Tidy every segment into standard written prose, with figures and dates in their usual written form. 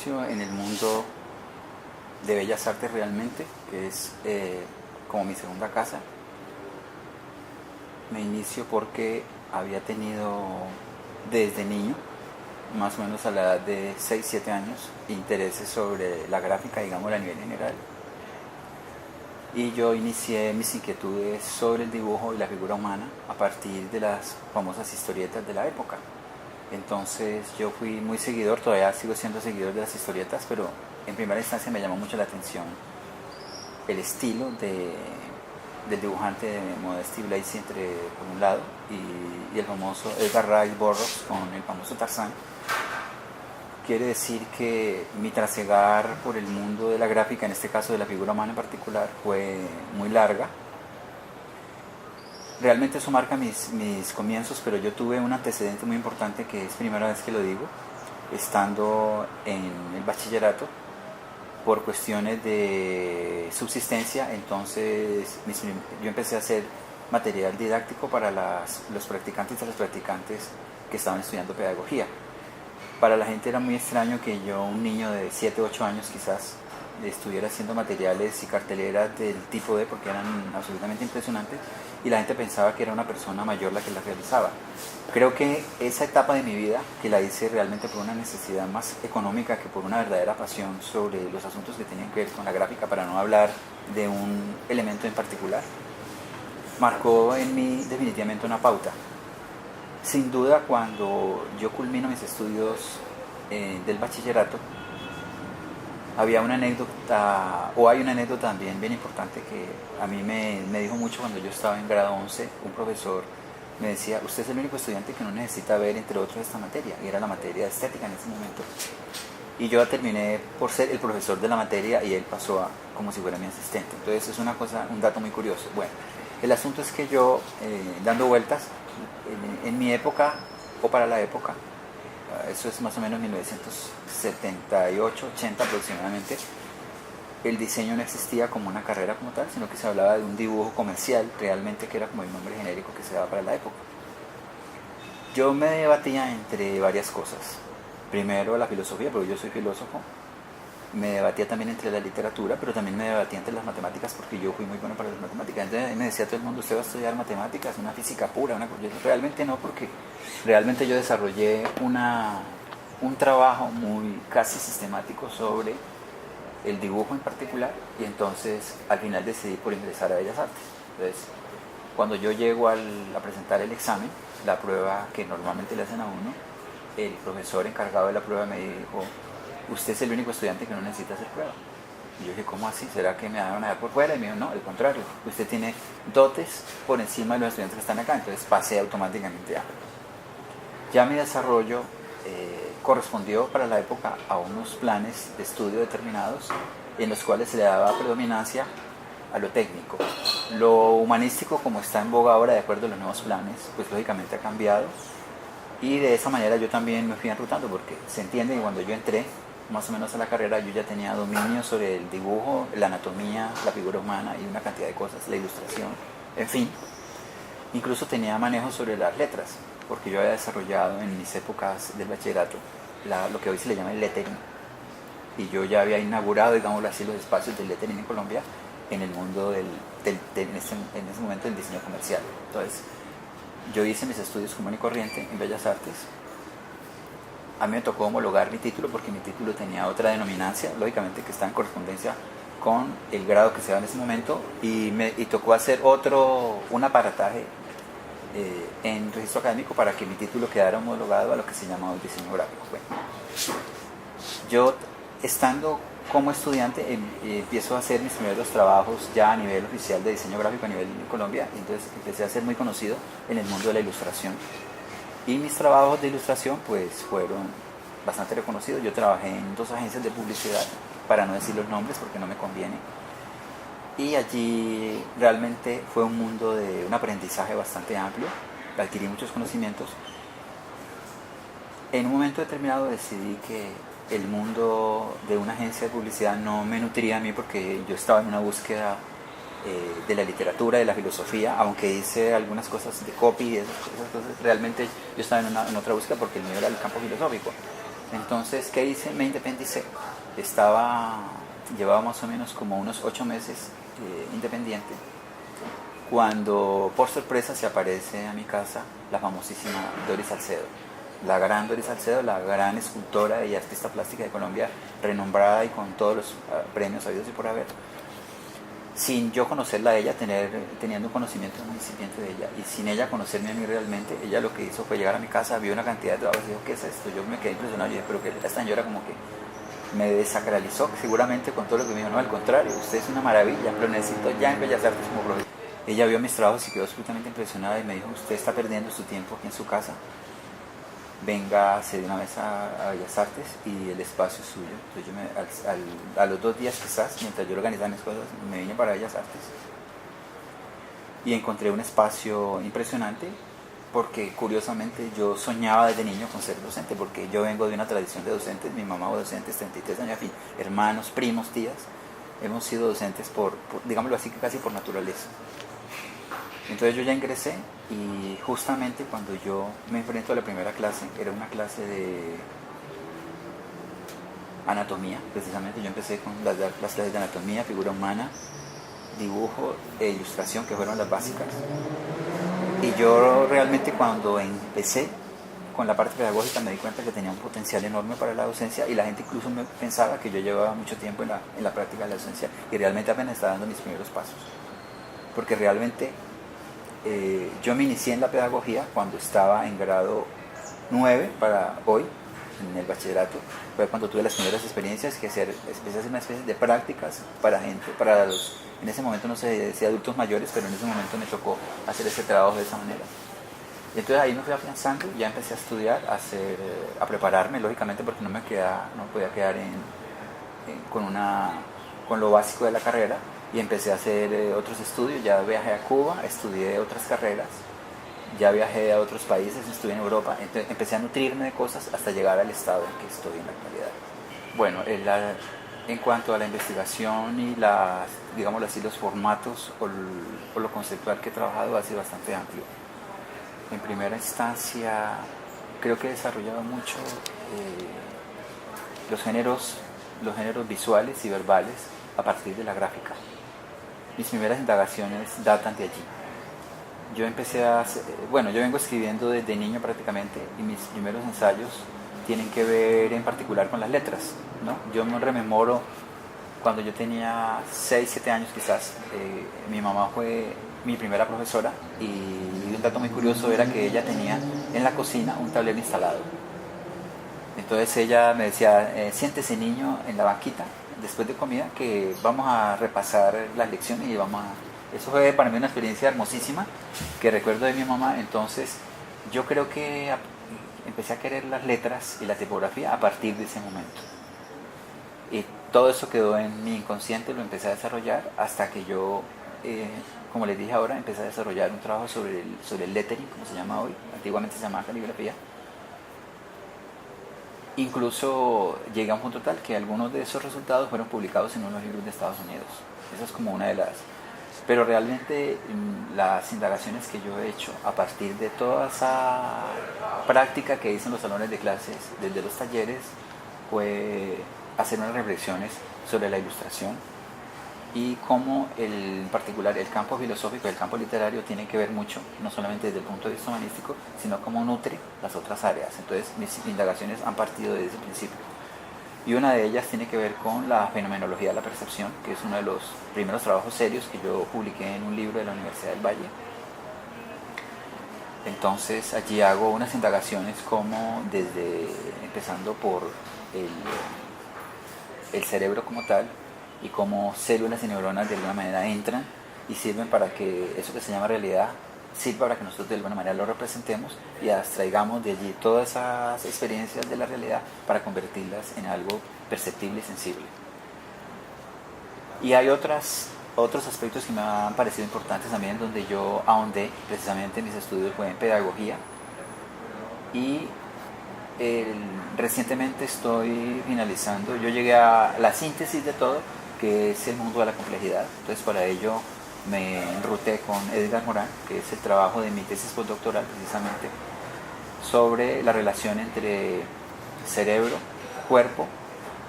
inicio en el mundo de Bellas Artes realmente, que es como mi segunda casa. Me inicio porque había tenido desde niño, más o menos a la edad de 6 7 años, intereses sobre la gráfica, digamos, a nivel general. Y yo inicié mis inquietudes sobre el dibujo y la figura humana a partir de las famosas historietas de la época. Entonces yo fui muy seguidor, todavía sigo siendo seguidor de las historietas, pero en primera instancia me llamó mucho la atención el estilo del dibujante de Modesty Blaise por un lado y el famoso Edgar Rice Burroughs con el famoso Tarzán. Quiere decir que mi trasegar por el mundo de la gráfica, en este caso de la figura humana en particular, fue muy larga. Realmente eso marca mis comienzos, pero yo tuve un antecedente muy importante que es primera vez que lo digo, estando en el bachillerato, por cuestiones de subsistencia. Entonces yo empecé a hacer material didáctico para los practicantes y las practicantes que estaban estudiando pedagogía. Para la gente era muy extraño que yo, un niño de 7 8 años quizás, estuviera haciendo materiales y carteleras del tipo D, porque eran absolutamente impresionantes, y la gente pensaba que era una persona mayor la que las realizaba. Creo que esa etapa de mi vida, que la hice realmente por una necesidad más económica que por una verdadera pasión sobre los asuntos que tenían que ver con la gráfica, para no hablar de un elemento en particular, marcó en mí definitivamente una pauta. Sin duda, cuando yo culmino mis estudios del bachillerato, había una anécdota, o hay una anécdota también bien importante que a mí me dijo mucho cuando yo estaba en grado 11. Un profesor me decía: usted es el único estudiante que no necesita ver, entre otros, esta materia, y era la materia de estética en ese momento. Y yo terminé por ser el profesor de la materia y él pasó como si fuera mi asistente. Entonces es una cosa, un dato muy curioso. Bueno, el asunto es que yo, dando vueltas, en mi época, o para la época, eso es más o menos 1978, 80 aproximadamente, el diseño no existía como una carrera como tal, sino que se hablaba de un dibujo comercial, realmente, que era como el nombre genérico que se daba para la época. Yo me debatía entre varias cosas. Primero la filosofía, porque yo soy filósofo. Me debatía también entre la literatura, pero también me debatía entre las matemáticas, porque yo fui muy bueno para las matemáticas. Entonces me decía todo el mundo: usted va a estudiar matemáticas, una física pura. Yo, realmente no, porque realmente yo desarrollé un trabajo muy casi sistemático sobre el dibujo en particular, y entonces al final decidí por ingresar a Bellas Artes. Entonces, cuando yo llego a presentar el examen, la prueba que normalmente le hacen a uno, el profesor encargado de la prueba me dijo: usted es el único estudiante que no necesita hacer prueba. Y yo dije: ¿cómo así? ¿Será que me van a dar por fuera? Y me dijo: no, al contrario, usted tiene dotes por encima de los estudiantes que están acá. Entonces pasé automáticamente a... Ya mi desarrollo correspondió para la época a unos planes de estudio determinados, en los cuales se le daba predominancia a lo técnico. Lo humanístico, como está en boga ahora de acuerdo a los nuevos planes, pues lógicamente ha cambiado, y de esa manera yo también me fui enrutando, porque se entiende que cuando yo entré más o menos a la carrera, yo ya tenía dominio sobre el dibujo, la anatomía, la figura humana y una cantidad de cosas, la ilustración, en fin. Incluso tenía manejo sobre las letras, porque yo había desarrollado en mis épocas del bachillerato lo que hoy se le llama el lettering, y yo ya había inaugurado, digámoslo así, los espacios del lettering en Colombia, en el mundo en ese momento del diseño comercial. Entonces yo hice mis estudios común y corriente en Bellas Artes. A mí me tocó homologar mi título, porque mi título tenía otra denominancia, lógicamente, que está en correspondencia con el grado que se da en ese momento, y tocó hacer un aparataje en registro académico para que mi título quedara homologado a lo que se llamaba el diseño gráfico. Bueno, yo, estando como estudiante, empiezo a hacer mis primeros trabajos ya a nivel oficial de diseño gráfico a nivel de Colombia. Entonces empecé a ser muy conocido en el mundo de la ilustración, y mis trabajos de ilustración pues fueron bastante reconocidos. Yo trabajé en 2 agencias de publicidad, para no decir los nombres porque no me conviene, y allí realmente fue un mundo de un aprendizaje bastante amplio. Adquirí muchos conocimientos. En un momento determinado decidí que el mundo de una agencia de publicidad no me nutriría a mí, porque yo estaba en una búsqueda de la literatura, de la filosofía, aunque hice algunas cosas de copy y esas cosas. Realmente yo estaba en otra búsqueda, porque el mío era el campo filosófico. Entonces, ¿qué hice? Me independicé. Llevaba más o menos como unos 8 meses independiente, cuando por sorpresa se aparece a mi casa la famosísima Doris Salcedo. La gran Doris Salcedo, la gran escultora y artista plástica de Colombia, renombrada y con todos los premios habidos y por haber. Sin yo conocerla a ella, teniendo un conocimiento muy incipiente de ella, y sin ella conocerme a mí realmente, ella lo que hizo fue llegar a mi casa, vio una cantidad de trabajos y dijo, ¿qué es esto? Yo me quedé impresionado y dije, pero que esta señora como que me desacralizó seguramente con todo lo que me dijo. No, al contrario, usted es una maravilla, pero necesito ya en Bellas Artes como profesor. Ella vio mis trabajos y quedó absolutamente impresionada y me dijo, usted está perdiendo su tiempo aquí en su casa, véngase de una vez a Bellas Artes y el espacio es suyo. Entonces a los 2 días quizás, mientras yo organizaba mis cosas, me vine para Bellas Artes y encontré un espacio impresionante, porque curiosamente yo soñaba desde niño con ser docente, porque yo vengo de una tradición de docentes. Mi mamá fue docente 33 años, en fin, hermanos, primos, tías, hemos sido docentes digámoslo así, casi por naturaleza. Entonces yo ya ingresé y justamente cuando yo me enfrento a la primera clase, era una clase de anatomía, precisamente. Yo empecé con las clases de anatomía, figura humana, dibujo e ilustración, que fueron las básicas. Y yo realmente cuando empecé con la parte pedagógica me di cuenta que tenía un potencial enorme para la docencia, y la gente incluso me pensaba que yo llevaba mucho tiempo en la práctica de la docencia y realmente apenas estaba dando mis primeros pasos. Porque realmente yo me inicié en la pedagogía cuando estaba en grado 9 para hoy, en el bachillerato. Fue cuando tuve las primeras experiencias que empecé a hacer una especie de prácticas para gente, en ese momento no sé decía adultos mayores, pero en ese momento me tocó hacer ese trabajo de esa manera. Y entonces ahí me fui afianzando, ya empecé a estudiar, a prepararme, lógicamente, porque no podía quedar con lo básico de la carrera, y empecé a hacer otros estudios. Ya viajé a Cuba, estudié otras carreras, ya viajé a otros países, estuve en Europa, entonces empecé a nutrirme de cosas hasta llegar al estado en que estoy en la actualidad. Bueno, en cuanto a la investigación y digámoslo así, los formatos o lo conceptual que he trabajado ha sido bastante amplio. En primera instancia, creo que he desarrollado mucho los géneros visuales y verbales a partir de la gráfica. Mis primeras indagaciones datan de allí. Yo yo vengo escribiendo desde niño prácticamente, y mis primeros ensayos tienen que ver en particular con las letras, ¿no? Yo me rememoro cuando yo tenía 6, 7 años quizás. Mi mamá fue mi primera profesora, y un dato muy curioso era que ella tenía en la cocina un tablero instalado. Entonces ella me decía, siéntese niño en la banquita después de comida, que vamos a repasar las lecciones y Eso fue para mí una experiencia hermosísima que recuerdo de mi mamá. Entonces yo creo que empecé a querer las letras y la tipografía a partir de ese momento. Y todo eso quedó en mi inconsciente, lo empecé a desarrollar hasta que yo, como les dije ahora, empecé a desarrollar un trabajo sobre el lettering, como se llama hoy. Antiguamente se llamaba caligrafía. Incluso llegué a un punto tal que algunos de esos resultados fueron publicados en unos libros de Estados Unidos. Esa es como una de las... Pero realmente las indagaciones que yo he hecho a partir de toda esa práctica que hice en los salones de clases, desde los talleres, fue hacer unas reflexiones sobre la ilustración y cómo en particular el campo filosófico y el campo literario tienen que ver mucho, no solamente desde el punto de vista humanístico, sino cómo nutre las otras áreas. Entonces mis indagaciones han partido desde ese principio. Y una de ellas tiene que ver con la fenomenología de la percepción, que es uno de los primeros trabajos serios que yo publiqué en un libro de la Universidad del Valle. Entonces allí hago unas indagaciones como empezando por el cerebro como tal, y cómo células y neuronas de alguna manera entran y sirven para que eso que se llama realidad sirva para que nosotros de alguna manera lo representemos y abstraigamos de allí todas esas experiencias de la realidad para convertirlas en algo perceptible y sensible. Y hay otros aspectos que me han parecido importantes también, donde yo ahondé precisamente en mis estudios, fue en pedagogía, y recientemente estoy finalizando, yo llegué a la síntesis de todo, que es el mundo de la complejidad. Entonces para ello me enruté con Edgar Morán, que es el trabajo de mi tesis postdoctoral precisamente, sobre la relación entre cerebro, cuerpo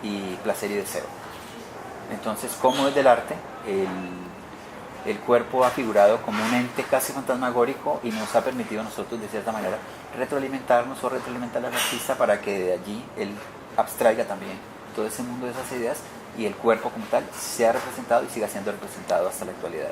y placer y deseo. Entonces, como desde el arte, el cuerpo ha figurado como un ente casi fantasmagórico y nos ha permitido a nosotros, de cierta manera, retroalimentarnos o retroalimentar al artista para que de allí él abstraiga también todo ese mundo de esas ideas y el cuerpo como tal sea representado y siga siendo representado hasta la actualidad.